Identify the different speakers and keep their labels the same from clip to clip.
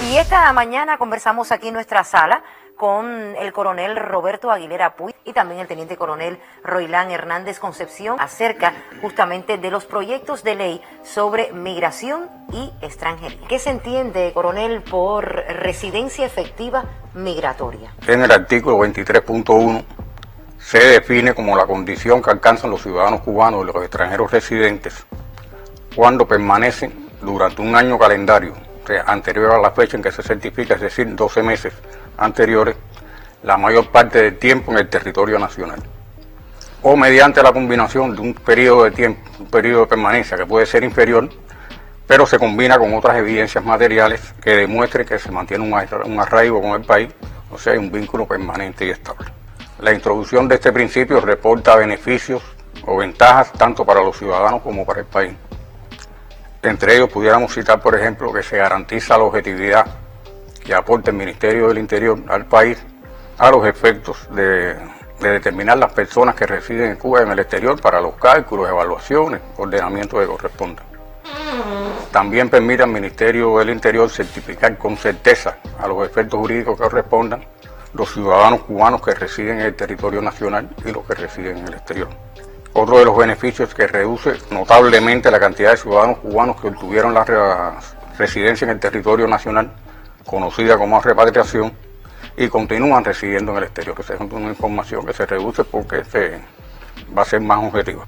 Speaker 1: Y esta mañana conversamos aquí en nuestra sala con el coronel Roberto Aguilera Puig y también el teniente coronel Roilán Hernández Concepción acerca justamente de los proyectos de ley sobre migración y extranjería. ¿Qué se entiende, coronel, por residencia efectiva migratoria?
Speaker 2: En el artículo 23.1 se define como la condición que alcanzan los ciudadanos cubanos y los extranjeros residentes cuando permanecen durante un año calendario anterior a la fecha en que se certifica, es decir, 12 meses anteriores, la mayor parte del tiempo en el territorio nacional, o mediante la combinación de un periodo de tiempo, un periodo de permanencia que puede ser inferior, pero se combina con otras evidencias materiales que demuestren que se mantiene un arraigo con el país, o sea, hay un vínculo permanente y estable. La introducción de este principio reporta beneficios o ventajas tanto para los ciudadanos como para el país. Entre ellos pudiéramos citar, por ejemplo, que se garantiza la objetividad que aporta el Ministerio del Interior al país a los efectos de determinar las personas que residen en Cuba y en el exterior para los cálculos, evaluaciones, ordenamientos que correspondan. También permite al Ministerio del Interior certificar con certeza a los efectos jurídicos que correspondan los ciudadanos cubanos que residen en el territorio nacional y los que residen en el exterior. Otro de los beneficios es que reduce notablemente la cantidad de ciudadanos cubanos que obtuvieron la residencia en el territorio nacional, conocida como repatriación, y continúan residiendo en el exterior. Esa es una información que se reduce porque va a ser más objetiva.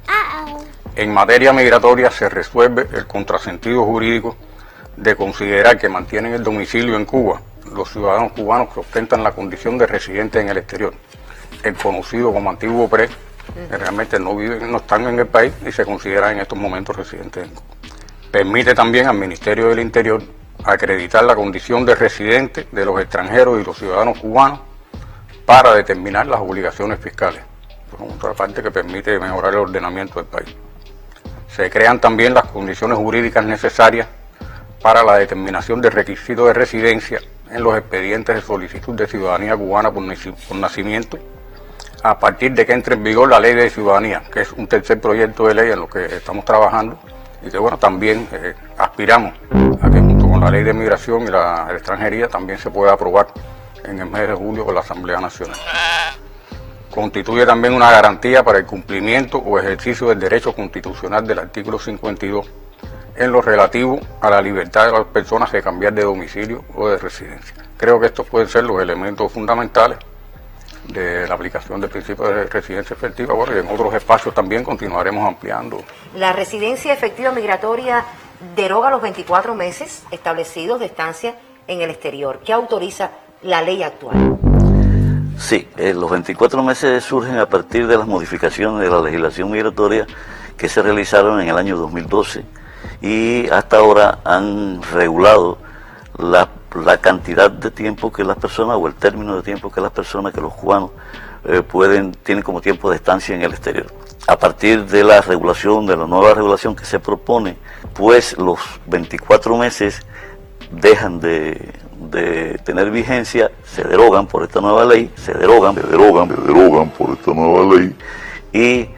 Speaker 2: En materia migratoria se resuelve el contrasentido jurídico de considerar que mantienen el domicilio en Cuba los ciudadanos cubanos que ostentan la condición de residentes en el exterior, el conocido como antiguo PRE, que realmente no están en el país y se consideran en estos momentos residentes en Cuba. Permite también al Ministerio del Interior acreditar la condición de residente de los extranjeros y los ciudadanos cubanos para determinar las obligaciones fiscales. Por otra parte, que permite mejorar el ordenamiento del país. Se crean también las condiciones jurídicas necesarias para la determinación de requisitos de residencia en los expedientes de solicitud de ciudadanía cubana por nacimiento, a partir de que entre en vigor la Ley de Ciudadanía, que es un tercer proyecto de ley en lo que estamos trabajando y que bueno, también aspiramos a que junto con la Ley de Migración y la Extranjería también se pueda aprobar en el mes de julio por la Asamblea Nacional. Constituye también una garantía para el cumplimiento o ejercicio del derecho constitucional del artículo 52 en lo relativo a la libertad de las personas de cambiar de domicilio o de residencia. Creo que estos pueden ser los elementos fundamentales de la aplicación del principio de residencia efectiva. Bueno, y en otros espacios también continuaremos ampliando.
Speaker 1: La residencia efectiva migratoria deroga los 24 meses establecidos de estancia en el exterior. ¿Qué autoriza la ley actual?
Speaker 3: Sí, los 24 meses surgen a partir de las modificaciones de la legislación migratoria que se realizaron en el año 2012 y hasta ahora han regulado la cantidad de tiempo que las personas, o el término de tiempo que las personas, que los cubanos tienen como tiempo de estancia en el exterior. A partir de la regulación, de la nueva regulación que se propone, pues los 24 meses dejan de tener vigencia, se derogan por esta nueva ley, se derogan por esta nueva ley, y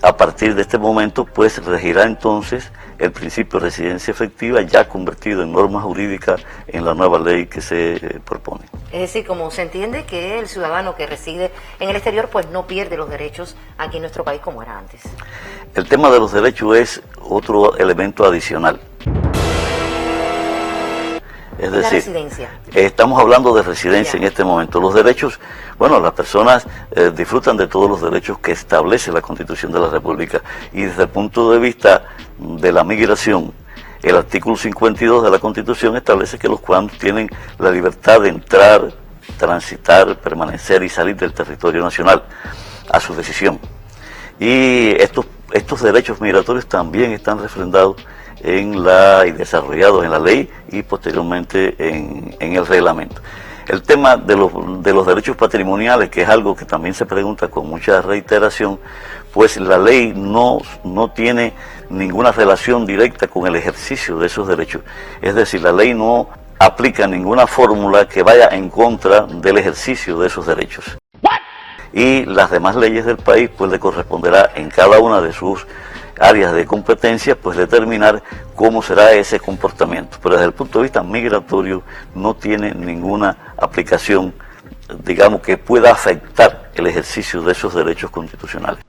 Speaker 3: a partir de este momento pues regirá entonces el principio de residencia efectiva, ya convertido en norma jurídica en la nueva ley que se propone.
Speaker 1: Es decir, como se entiende que el ciudadano que reside en el exterior pues no pierde los derechos aquí en nuestro país como era antes.
Speaker 3: El tema de los derechos es otro elemento adicional. Es decir, estamos hablando de residencia en este momento. Los derechos, bueno, las personas disfrutan de todos los derechos que establece la Constitución de la República, y desde el punto de vista de la migración, el artículo 52 de la Constitución establece que los cubanos tienen la libertad de entrar, transitar, permanecer y salir del territorio nacional a su decisión. Y estos derechos migratorios también están refrendados y desarrollados en la ley y posteriormente en el reglamento. El tema de los derechos patrimoniales, que es algo que también se pregunta con mucha reiteración, pues la ley no tiene ninguna relación directa con el ejercicio de esos derechos. Es decir, la ley no aplica ninguna fórmula que vaya en contra del ejercicio de esos derechos. Y las demás leyes del país pues le corresponderá en cada una de sus áreas de competencia, pues determinar cómo será ese comportamiento. Pero desde el punto de vista migratorio no tiene ninguna aplicación, digamos, que pueda afectar el ejercicio de esos derechos constitucionales.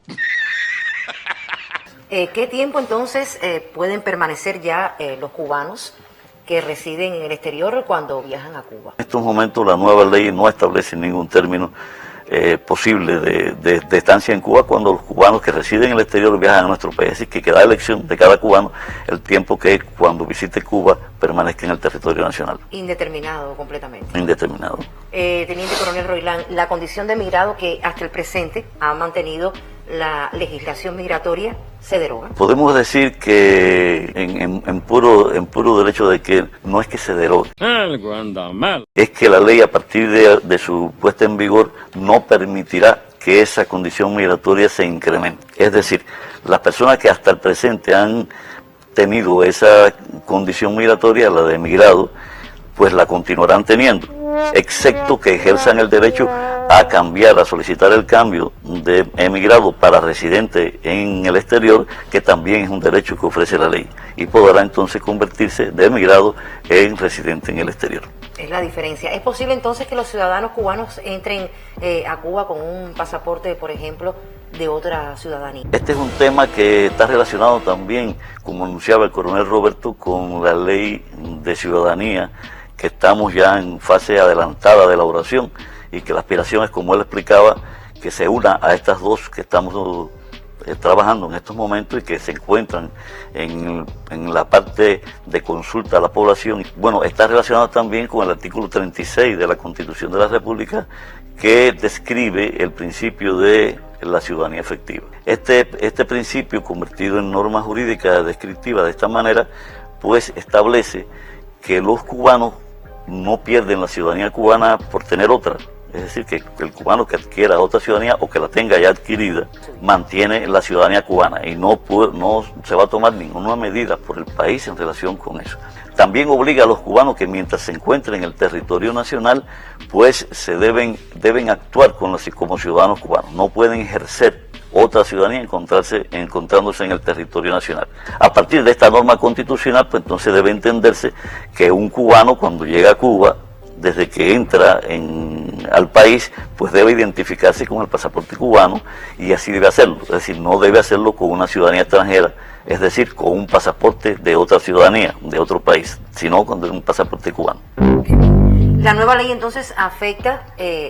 Speaker 1: ¿Qué tiempo entonces pueden permanecer ya los cubanos que residen en el exterior cuando viajan a Cuba?
Speaker 3: En estos momentos la nueva ley no establece ningún término posible de estancia en Cuba cuando los cubanos que residen en el exterior viajan a nuestro país. Así que queda elección de cada cubano el tiempo que cuando visite Cuba permanezca en el territorio nacional.
Speaker 1: Indeterminado completamente.
Speaker 3: Indeterminado.
Speaker 1: Teniente Coronel Roilán, la condición de migrado que hasta el presente ha mantenido la legislación migratoria se deroga.
Speaker 3: Podemos decir que en puro derecho de que no es que se derogue.
Speaker 4: Algo anda mal.
Speaker 3: Es que la ley a partir de su puesta en vigor no permitirá que esa condición migratoria se incremente. Es decir, las personas que hasta el presente han tenido esa condición migratoria, la de emigrado, pues la continuarán teniendo, excepto que ejerzan el derecho a cambiar, a solicitar el cambio de emigrado para residente en el exterior, que también es un derecho que ofrece la ley, y podrá entonces convertirse de emigrado en residente en el exterior.
Speaker 1: Es la diferencia. ¿Es posible entonces que los ciudadanos cubanos entren a Cuba con un pasaporte, por ejemplo, de otra ciudadanía?
Speaker 3: Este es un tema que está relacionado también, como anunciaba el coronel Roberto, con la ley de ciudadanía, que estamos ya en fase adelantada de elaboración, y que la aspiración es, como él explicaba, que se una a estas dos que estamos trabajando en estos momentos y que se encuentran en la parte de consulta a la población. Bueno, está relacionado también con el artículo 36 de la Constitución de la República, que describe el principio de la ciudadanía efectiva. Este principio, convertido en norma jurídica descriptiva de esta manera, pues establece que los cubanos no pierden la ciudadanía cubana por tener otra. Es decir, que el cubano que adquiera otra ciudadanía o que la tenga ya adquirida, mantiene la ciudadanía cubana y no se va a tomar ninguna medida por el país en relación con eso. También obliga a los cubanos que mientras se encuentren en el territorio nacional, pues se deben actuar como ciudadanos cubanos. No pueden ejercer otra ciudadanía encontrándose en el territorio nacional. A partir de esta norma constitucional, pues entonces debe entenderse que un cubano cuando llega a Cuba, desde que entra al país, pues debe identificarse con el pasaporte cubano y así debe hacerlo. Es decir, no debe hacerlo con una ciudadanía extranjera, es decir, con un pasaporte de otra ciudadanía, de otro país, sino con un pasaporte cubano.
Speaker 1: La nueva ley entonces afecta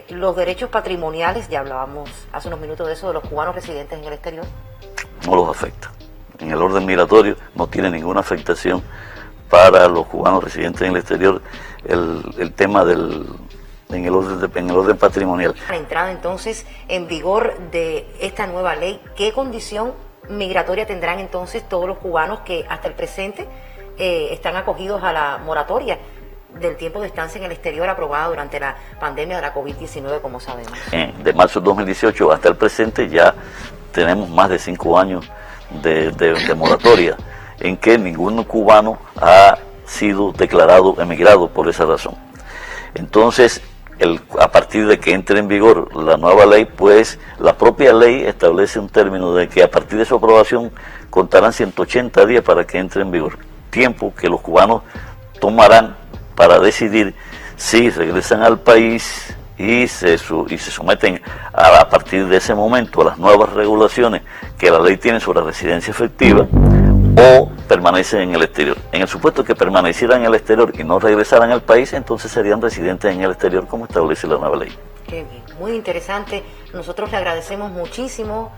Speaker 1: los derechos patrimoniales, ya hablábamos hace unos minutos de eso, de los cubanos residentes en el exterior.
Speaker 3: No los afecta. En el orden migratorio no tiene ninguna afectación para los cubanos residentes en el exterior el tema en el orden patrimonial.
Speaker 1: La entrada entonces en vigor de esta nueva ley, ¿qué condición migratoria tendrán entonces todos los cubanos que hasta el presente están acogidos a la moratoria del tiempo de estancia en el exterior aprobada durante la pandemia de la COVID-19, como sabemos?
Speaker 3: De marzo de 2018 hasta el presente ya tenemos más de 5 años de moratoria, en que ningún cubano ha sido declarado emigrado por esa razón. Entonces, a partir de que entre en vigor la nueva ley, pues la propia ley establece un término de que a partir de su aprobación contarán 180 días para que entre en vigor, tiempo que los cubanos tomarán para decidir si regresan al país y se someten a partir de ese momento a las nuevas regulaciones que la ley tiene sobre residencia efectiva, o permanecen en el exterior. En el supuesto que permanecieran en el exterior y no regresaran al país, entonces serían residentes en el exterior como establece la nueva ley.
Speaker 1: Qué bien, muy interesante. Nosotros le agradecemos muchísimo.